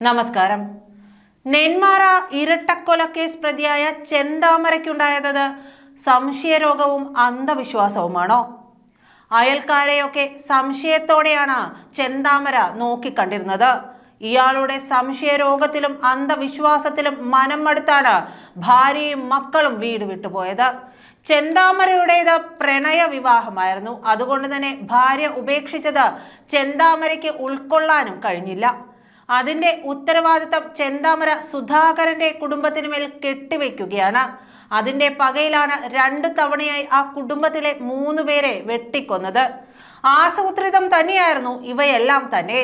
നമസ്കാരം. നെന്മാറ ഇരട്ടക്കൊലക്കേസ് പ്രതിയായ ചെന്താമരയ്ക്കുണ്ടായത് സംശയരോഗവും അന്ധവിശ്വാസവുമാണോ? അയൽക്കാരെയൊക്കെ സംശയത്തോടെയാണ് ചെന്താമര നോക്കിക്കണ്ടിരുന്നത്. ഇയാളുടെ സംശയരോഗത്തിലും അന്ധവിശ്വാസത്തിലും മനം മടുത്താണ് ഭാര്യയും മക്കളും വീട് വിട്ടുപോയത്. ചെന്താമരയുടേത് പ്രണയ വിവാഹമായിരുന്നു. അതുകൊണ്ട് തന്നെ ഭാര്യ ഉപേക്ഷിച്ചത് ചെന്താമരയ്ക്ക് ഉൾക്കൊള്ളാനും കഴിഞ്ഞില്ല. അതിന്റെ ഉത്തരവാദിത്തം ചെന്താമര സുധാകരന്റെ കുടുംബത്തിന് മേൽ കെട്ടിവെക്കുകയാണ്. അതിന്റെ പകയിലാണ് 2 തവണയായി ആ കുടുംബത്തിലെ 3 പേരെ വെട്ടിക്കൊന്നത്. ആസൂത്രിതം തന്നെയായിരുന്നു ഇവയെല്ലാം തന്നെ.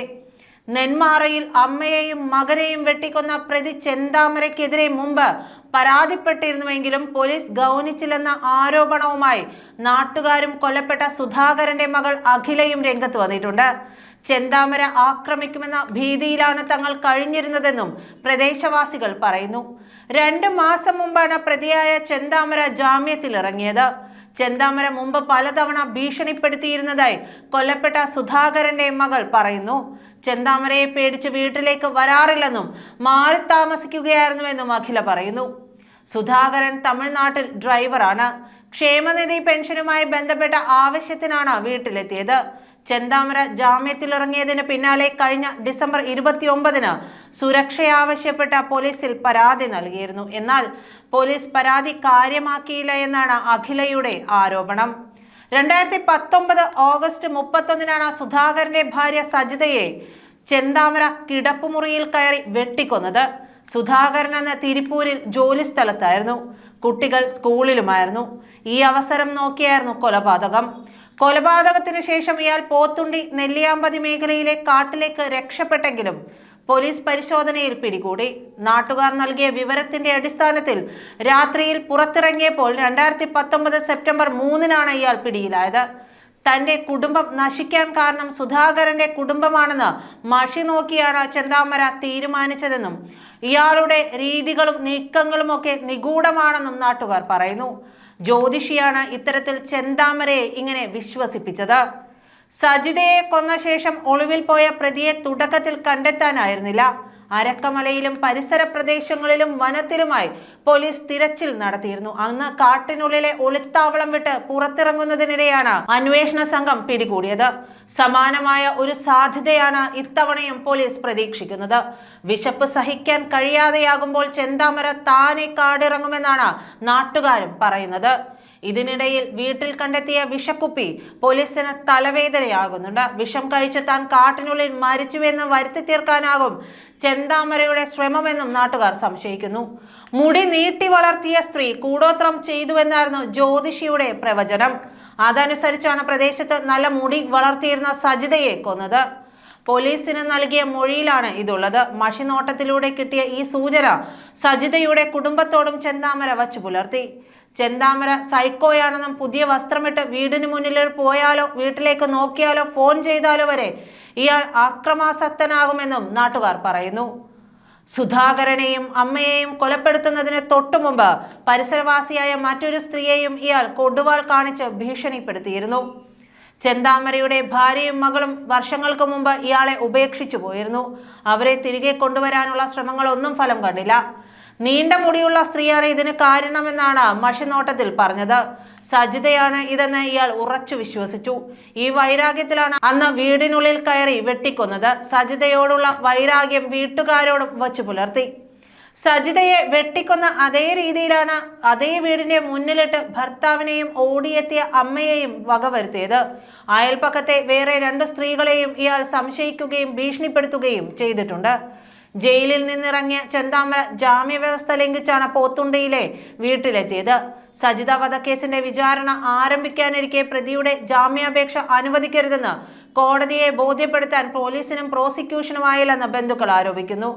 നെന്മാറയിൽ അമ്മയെയും മകനെയും വെട്ടിക്കൊന്ന പ്രതി ചെന്താമരയ്ക്കെതിരെ മുമ്പ് പരാതിപ്പെട്ടിരുന്നുവെങ്കിലും പോലീസ് ഗൗനിച്ചില്ലെന്ന ആരോപണവുമായി നാട്ടുകാരും കൊല്ലപ്പെട്ട സുധാകരന്റെ മകൾ അഖിലയും രംഗത്ത് വന്നിട്ടുണ്ട്. ചെന്താമര ആക്രമിക്കുമെന്ന ഭീതിയിലാണ് തങ്ങൾ കഴിഞ്ഞിരുന്നതെന്നും പ്രദേശവാസികൾ പറയുന്നു. 2 മാസം മുമ്പാണ് പ്രതിയായ ചെന്താമര ജാമ്യത്തിലിറങ്ങിയത്. ചെന്താമര മുമ്പ് പലതവണ ഭീഷണിപ്പെടുത്തിയിരുന്നതായി കൊല്ലപ്പെട്ട സുധാകരന്റെ മകൾ പറയുന്നു. ചെന്താമരയെ പേടിച്ച് വീട്ടിലേക്ക് വരാറില്ലെന്നും മാറി താമസിക്കുകയായിരുന്നുവെന്നും അഖില പറയുന്നു. സുധാകരൻ തമിഴ്നാട്ടിൽ ഡ്രൈവറാണ്. ക്ഷേമനിധി പെൻഷനുമായി ബന്ധപ്പെട്ട ആവശ്യത്തിനാണ് വീട്ടിലെത്തിയത്. ചെന്താമര ജാമ്യത്തിലിറങ്ങിയതിന് പിന്നാലെ കഴിഞ്ഞ ഡിസംബർ 29-ന് സുരക്ഷയാവശ്യപ്പെട്ട പോലീസിൽ പരാതി നൽകിയിരുന്നു. എന്നാൽ പോലീസ് പരാതി കാര്യമാക്കിയില്ല എന്നാണ് അഖിലയുടെ ആരോപണം. 2019 ഓഗസ്റ്റ് 31-നാണ് സുധാകരന്റെ ഭാര്യ സജിതയെ ചെന്താമര കിടപ്പുമുറിയിൽ കയറി വെട്ടിക്കൊന്നത്. സുധാകരൻ എന്ന തിരുപ്പൂരിൽ ജോലി സ്ഥലത്തായിരുന്നു. കുട്ടികൾ സ്കൂളിലുമായിരുന്നു. ഈ അവസരം നോക്കിയായിരുന്നു കൊലപാതകം. കൊലപാതകത്തിനു ശേഷം ഇയാൾ പോത്തുണ്ടി നെല്ലിയാമ്പതി മേഖലയിലെ കാട്ടിലേക്ക് രക്ഷപ്പെട്ടെങ്കിലും പോലീസ് പരിശോധനയിൽ പിടികൂടി. നാട്ടുകാർ നൽകിയ വിവരത്തിന്റെ അടിസ്ഥാനത്തിൽ രാത്രിയിൽ പുറത്തിറങ്ങിയപ്പോൾ 2019 സെപ്റ്റംബർ 3-നാണ് ഇയാൾ പിടിയിലായത്. തന്റെ കുടുംബം നശിക്കാൻ കാരണം സുധാകരന്റെ കുടുംബമാണെന്ന് മഷി നോക്കിയാണ് ചെന്താമര തീരുമാനിച്ചതെന്നും ഇയാളുടെ രീതികളും നീക്കങ്ങളും ഒക്കെ നിഗൂഢമാണെന്നും നാട്ടുകാർ പറയുന്നു. ജ്യോതിഷിയാണ് ഇത്തരത്തിൽ ചെന്താമരയെ ഇങ്ങനെ വിശ്വസിപ്പിച്ചത്. സജിതയെ കൊന്ന ശേഷം ഒളിവിൽ പോയ പ്രതിയെ തുടക്കത്തിൽ കണ്ടെത്താനായിരുന്നില്ല. അരക്കമലയിലും പരിസര പ്രദേശങ്ങളിലും വനത്തിലുമായി പോലീസ് തിരച്ചിൽ നടത്തിയിരുന്നു. അന്ന് കാട്ടിനുള്ളിലെ ഒളിത്താവളം വിട്ട് പുറത്തിറങ്ങുന്നതിനിടെയാണ് അന്വേഷണ സംഘം പിടികൂടിയത്. സമാനമായ ഒരു സാധ്യതയാണ് ഇത്തവണയും പോലീസ് പ്രതീക്ഷിക്കുന്നത്. വിശപ്പ് സഹിക്കാൻ കഴിയാതെയാകുമ്പോൾ ചെന്താമര താനെ കാടിറങ്ങുമെന്നാണ് നാട്ടുകാരും പറയുന്നത്. ഇതിനിടയിൽ വീട്ടിൽ കണ്ടെത്തിയ വിഷക്കുപ്പി പോലീസിന് തലവേദനയാകുന്നുണ്ട്. വിഷം കഴിച്ച് താൻ കാട്ടിനുള്ളിൽ മരിച്ചുവെന്ന് വരുത്തി തീർക്കാനാകും ചെന്താമരയുടെ ശ്രമമെന്നും നാട്ടുകാർ സംശയിക്കുന്നു. മുടി നീട്ടി വളർത്തിയ സ്ത്രീ കൂടോത്രം ചെയ്തുവെന്നായിരുന്നു ജ്യോതിഷിയുടെ പ്രവചനം. അതനുസരിച്ചാണ് പ്രദേശത്ത് നല്ല മുടി വളർത്തിയിരുന്ന സജിതയെ കൊന്നത്. പോലീസിന് നൽകിയ മൊഴിയിലാണ് ഇതുള്ളത്. മഷിനോട്ടത്തിലൂടെ കിട്ടിയ ഈ സൂചന സജിതയുടെ കുടുംബത്തോടും ചെന്താമര വച്ചു പുലർത്തി. ചെന്താമര സൈക്കോയാണെന്നും പുതിയ വസ്ത്രമിട്ട് വീടിന് മുന്നിൽ പോയാലോ വീട്ടിലേക്ക് നോക്കിയാലോ ഫോൺ ചെയ്താലോ വരെ ഇയാൾ ആക്രമാസക്തനാകുമെന്നും നാട്ടുകാർ പറയുന്നു. സുധാകരനെയും അമ്മയെയും കൊലപ്പെടുത്തുന്നതിന് തൊട്ടുമുമ്പ് പരിസരവാസിയായ മറ്റൊരു സ്ത്രീയെയും ഇയാൾ കൊടുവാൾ കാണിച്ച് ഭീഷണിപ്പെടുത്തിയിരുന്നു. ചെന്താമരയുടെ ഭാര്യയും മകളും വർഷങ്ങൾക്ക് മുമ്പ് ഇയാളെ ഉപേക്ഷിച്ചു പോയിരുന്നു. അവരെ തിരികെ കൊണ്ടുവരാനുള്ള ശ്രമങ്ങളൊന്നും ഫലം കണ്ടില്ല. നീണ്ട മുടിയുള്ള സ്ത്രീയാണ് ഇതിന് കാരണമെന്നാണ് മഷിനോട്ടത്തിൽ പറഞ്ഞത്. സജിതയാണ് ഇതെന്ന് ഇയാൾ ഉറച്ചു വിശ്വസിച്ചു. ഈ വൈരാഗ്യത്തിലാണ് അന്ന് വീടിനുള്ളിൽ കയറി വെട്ടിക്കൊന്നത്. സജിതയോടുള്ള വൈരാഗ്യം വീട്ടുകാരോടും വച്ചു പുലർത്തി. സജിതയെ വെട്ടിക്കൊന്ന അതേ രീതിയിലാണ് അതേ വീടിന്റെ മുന്നിലിട്ട് ഭർത്താവിനെയും ഓടിയെത്തിയ അമ്മയെയും വകവരുത്തിയത്. അയൽപ്പക്കത്തെ വേറെ 2 സ്ത്രീകളെയും ഇയാൾ സംശയിക്കുകയും ഭീഷണിപ്പെടുത്തുകയും ചെയ്തിട്ടുണ്ട്. ജയിലിൽ നിന്നിറങ്ങിയ ചെന്താമര ജാമ്യവ്യവസ്ഥ ലംഘിച്ചാണ് പോത്തുണ്ടിയിലെ വീട്ടിലെത്തിയത്. സജിത വധക്കേസിന്റെ വിചാരണ ആരംഭിക്കാനിരിക്കെ പ്രതിയുടെ ജാമ്യാപേക്ഷ അനുവദിക്കരുതെന്ന് കോടതിയെ ബോധ്യപ്പെടുത്താൻ പോലീസിനും പ്രോസിക്യൂഷനുമായില്ലെന്ന് ബന്ധുക്കൾ ആരോപിക്കുന്നു.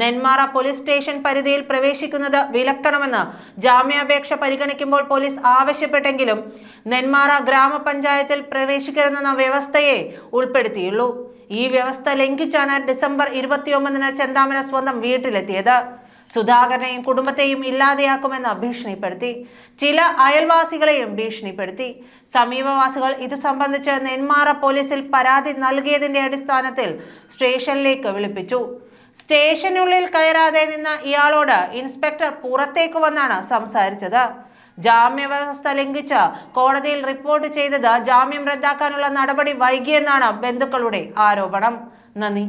നെന്മാറ പോലീസ് സ്റ്റേഷൻ പരിധിയിൽ പ്രവേശിക്കുന്നത് വിലക്കണമെന്ന് ജാമ്യാപേക്ഷ പരിഗണിക്കുമ്പോൾ പോലീസ് ആവശ്യപ്പെട്ടെങ്കിലും നെന്മാറ ഗ്രാമപഞ്ചായത്തിൽ പ്രവേശിക്കരുതെന്ന വ്യവസ്ഥയെ ഉൾപ്പെടുത്തിയുള്ളൂ. ഈ വ്യവസ്ഥ ലംഘിച്ചാണ് ഡിസംബർ 29-ന് ചെന്താമര സ്വന്തം വീട്ടിലെത്തിയത്. സുധാകരനെയും കുടുംബത്തെയും ഇല്ലാതെയാക്കുമെന്ന് ഭീഷണിപ്പെടുത്തി. ചില അയൽവാസികളെയും ഭീഷണിപ്പെടുത്തി. സമീപവാസികൾ ഇതു സംബന്ധിച്ച് നെന്മാറ പോലീസിൽ പരാതി നൽകിയതിന്റെ അടിസ്ഥാനത്തിൽ സ്റ്റേഷനിലേക്ക് വിളിപ്പിച്ചു. സ്റ്റേഷനുള്ളിൽ കയറാതെ നിന്ന ഇയാളോട് ഇൻസ്പെക്ടർ പുറത്തേക്ക് വന്നാണ് സംസാരിച്ചത്. ജാമ്യവ്യവസ്ഥ ലംഘിച്ച് കോടതിയിൽ റിപ്പോർട്ട് ചെയ്തത് ജാമ്യം റദ്ദാക്കാനുള്ള നടപടി വൈകിയെന്നാണ് ബന്ധുക്കളുടെ ആരോപണം. നന്ദി.